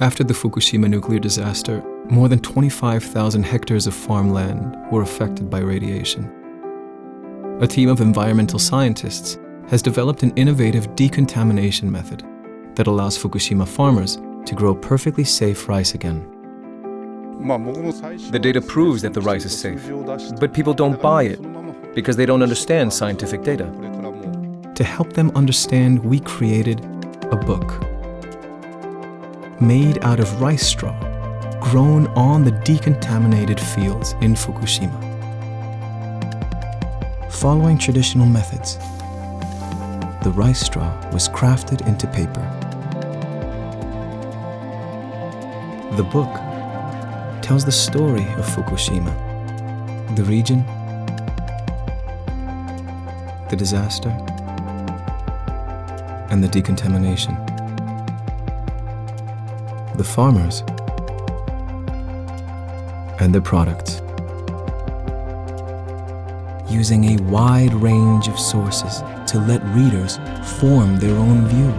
After the Fukushima nuclear disaster, more than 25,000 hectares of farmland were affected by radiation. A team of environmental scientists has developed an innovative decontamination method that allows Fukushima farmers to grow perfectly safe rice again. The data proves that the rice is safe, but people don't buy it because they don't understand scientific data. To help them understand, we created a book made out of rice straw grown on the decontaminated fields in Fukushima. Following traditional methods, the rice straw was crafted into paper. The book tells the story of Fukushima, the region, the disaster, and the decontamination. The farmers and their products. Using a wide range of sources to let readers form their own view.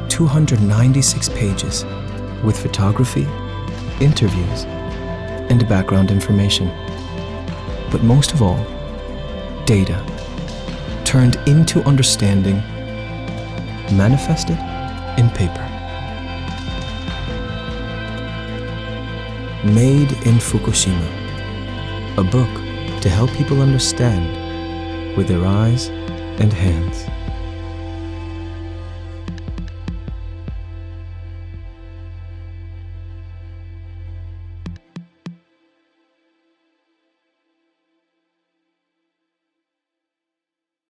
296 pages with photography, interviews, and background information. But most of all, data turned into understanding, manifested in paper. Made in Fukushima, a book to help people understand with their eyes and hands.